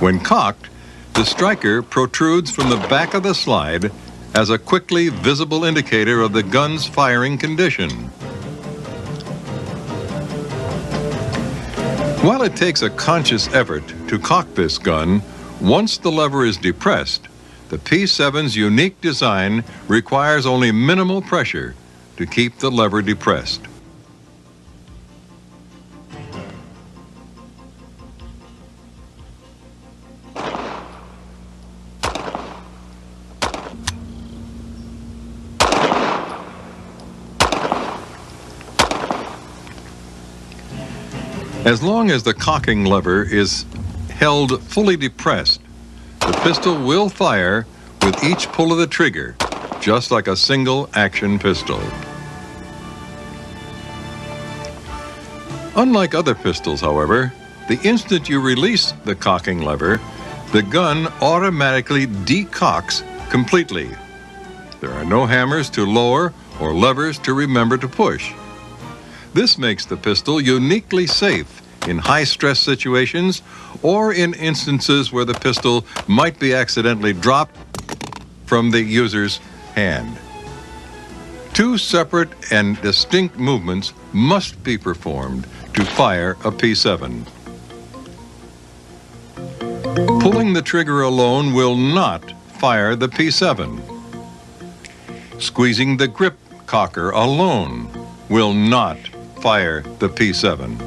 When cocked, the striker protrudes from the back of the slide as a quickly visible indicator of the gun's firing condition. While it takes a conscious effort to cock this gun, once the lever is depressed, the P7's unique design requires only minimal pressure to keep the lever depressed. As long as the cocking lever is held fully depressed, the pistol will fire with each pull of the trigger, just like a single action pistol. Unlike other pistols, however, the instant you release the cocking lever, the gun automatically decocks completely. There are no hammers to lower or levers to remember to push. This makes the pistol uniquely safe in high-stress situations or in instances where the pistol might be accidentally dropped from the user's hand. Two separate and distinct movements must be performed to fire a P7. Pulling the trigger alone will not fire the P7. Squeezing the grip cocker alone will not fire the P7.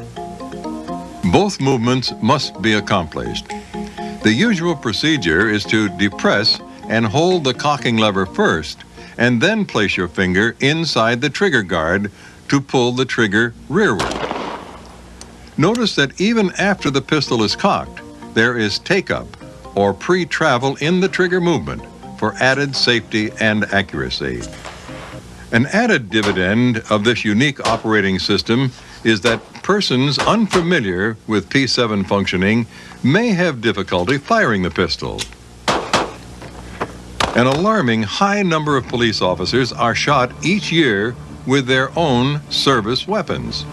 Both movements must be accomplished. The usual procedure is to depress and hold the cocking lever first, and then place your finger inside the trigger guard to pull the trigger rearward. Notice that even after the pistol is cocked, there is take-up or pre-travel in the trigger movement for added safety and accuracy. An added dividend of this unique operating system is that persons unfamiliar with P7 functioning may have difficulty firing the pistol. An alarming high number of police officers are shot each year with their own service weapons.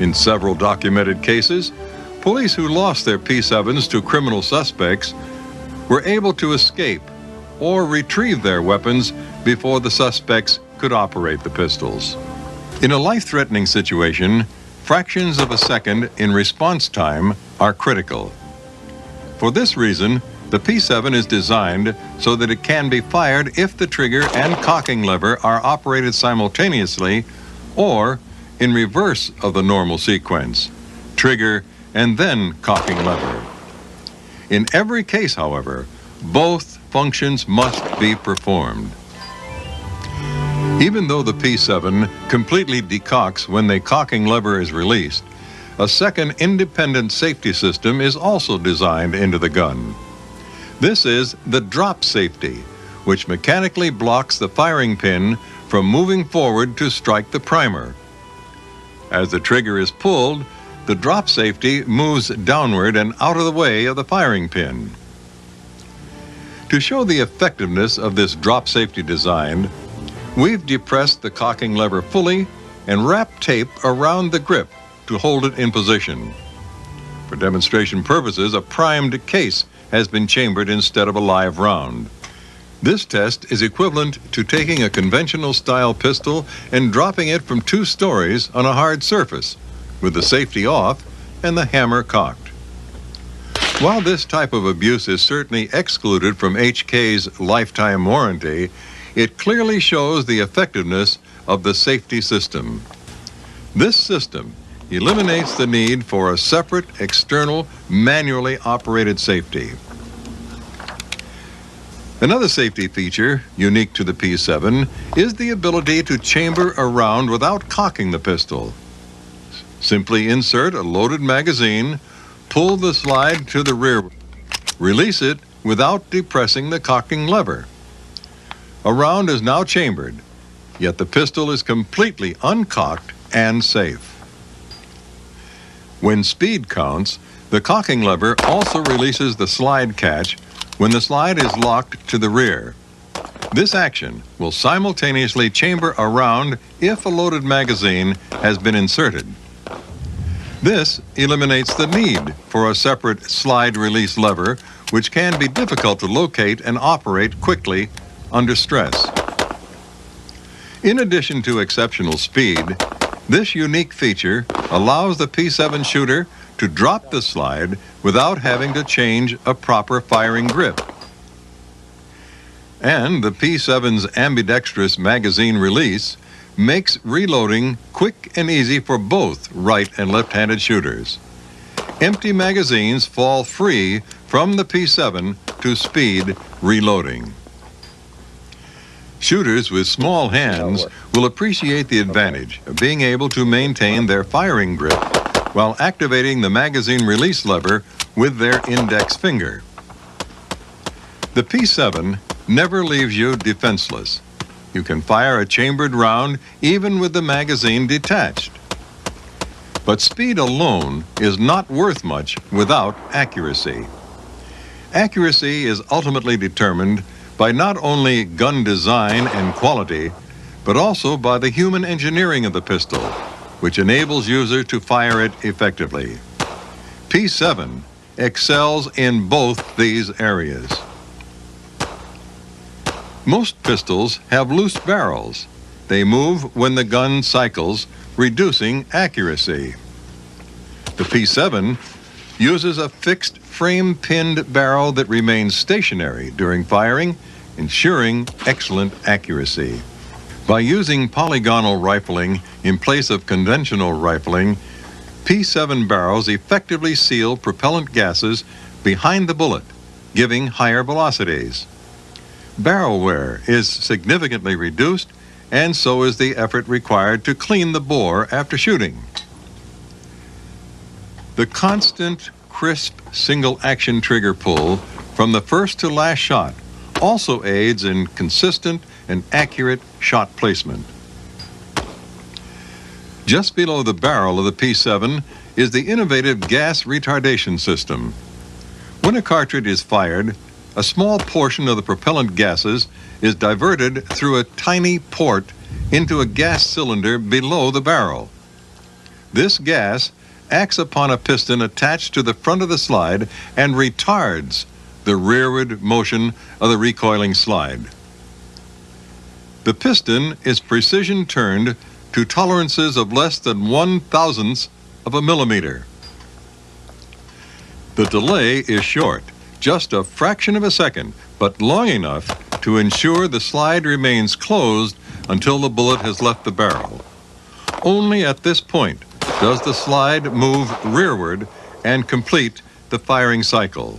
In several documented cases, police who lost their P7s to criminal suspects were able to escape or retrieve their weapons before the suspects could operate the pistols. In a life-threatening situation, fractions of a second in response time are critical. For this reason, the P7 is designed so that it can be fired if the trigger and cocking lever are operated simultaneously or in reverse of the normal sequence, trigger and then cocking lever. In every case, however, both functions must be performed. Even though the P7 completely decocks when the cocking lever is released, a second independent safety system is also designed into the gun. This is the drop safety, which mechanically blocks the firing pin from moving forward to strike the primer. As the trigger is pulled, the drop safety moves downward and out of the way of the firing pin. To show the effectiveness of this drop safety design, we've depressed the cocking lever fully and wrapped tape around the grip to hold it in position. For demonstration purposes, a primed case has been chambered instead of a live round. This test is equivalent to taking a conventional style pistol and dropping it from 2 stories on a hard surface, with the safety off and the hammer cocked. While this type of abuse is certainly excluded from HK's lifetime warranty, it clearly shows the effectiveness of the safety system. This system eliminates the need for a separate, external, manually operated safety. Another safety feature unique to the P7 is the ability to chamber a round without cocking the pistol. Simply insert a loaded magazine, pull the slide to the rear, release it without depressing the cocking lever. A round is now chambered, yet the pistol is completely uncocked and safe. When speed counts, the cocking lever also releases the slide catch when the slide is locked to the rear. This action will simultaneously chamber a round if a loaded magazine has been inserted. This eliminates the need for a separate slide release lever, which can be difficult to locate and operate quickly under stress. In addition to exceptional speed, this unique feature allows the P7 shooter to drop the slide without having to change a proper firing grip. And the P7's ambidextrous magazine release makes reloading quick and easy for both right and left-handed shooters. Empty magazines fall free from the P7 to speed reloading. Shooters with small hands will appreciate the advantage of being able to maintain their firing grip while activating the magazine release lever with their index finger. The P7 never leaves you defenseless. You can fire a chambered round even with the magazine detached. But speed alone is not worth much without accuracy. Accuracy is ultimately determined by not only gun design and quality, but also by the human engineering of the pistol, which enables users to fire it effectively. P7 excels in both these areas. Most pistols have loose barrels. They move when the gun cycles, reducing accuracy. The P7 uses a fixed frame-pinned barrel that remains stationary during firing, ensuring excellent accuracy. By using polygonal rifling in place of conventional rifling, P7 barrels effectively seal propellant gases behind the bullet, giving higher velocities. Barrel wear is significantly reduced, and so is the effort required to clean the bore after shooting. The constant, crisp, single-action trigger pull from the first to last shot also aids in consistent and accurate shot placement. Just below the barrel of the P7 is the innovative gas retardation system. When a cartridge is fired, a small portion of the propellant gases is diverted through a tiny port into a gas cylinder below the barrel. This gas acts upon a piston attached to the front of the slide and retards the rearward motion of the recoiling slide. The piston is precision turned to tolerances of less than 1/1000th of a millimeter. The delay is short, just a fraction of a second, but long enough to ensure the slide remains closed until the bullet has left the barrel. Only at this point does the slide move rearward and complete the firing cycle.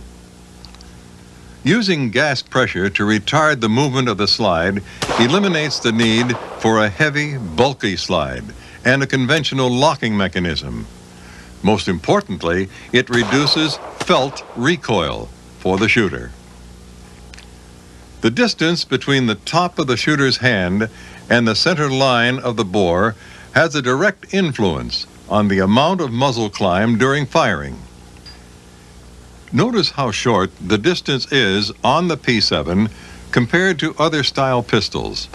Using gas pressure to retard the movement of the slide eliminates the need for a heavy, bulky slide and a conventional locking mechanism. Most importantly, it reduces felt recoil for the shooter. The distance between the top of the shooter's hand and the center line of the bore has a direct influence on the amount of muzzle climb during firing. Notice how short the distance is on the P7 compared to other style pistols.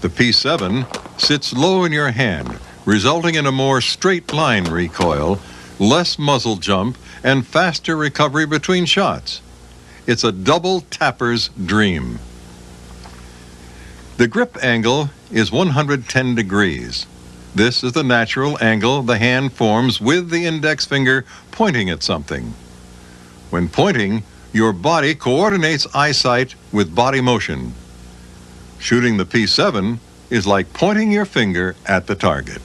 The P7 sits low in your hand, resulting in a more straight line recoil, less muzzle jump, and faster recovery between shots. It's a double tapper's dream. The grip angle is 110 degrees. This is the natural angle the hand forms with the index finger pointing at something. When pointing, your body coordinates eyesight with body motion. Shooting the P7 is like pointing your finger at the target.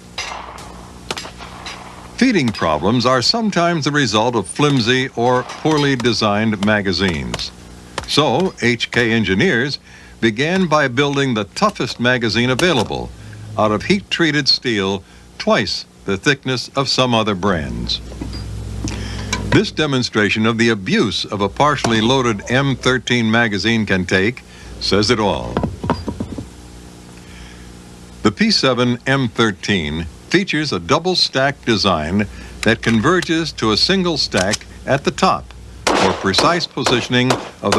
Feeding problems are sometimes the result of flimsy or poorly designed magazines. So, HK engineers began by building the toughest magazine available out of heat-treated steel, twice the thickness of some other brands. This demonstration of the abuse of a partially loaded M13 magazine can take says it all. The P7 M13 features a double stack design that converges to a single stack at the top for precise positioning of the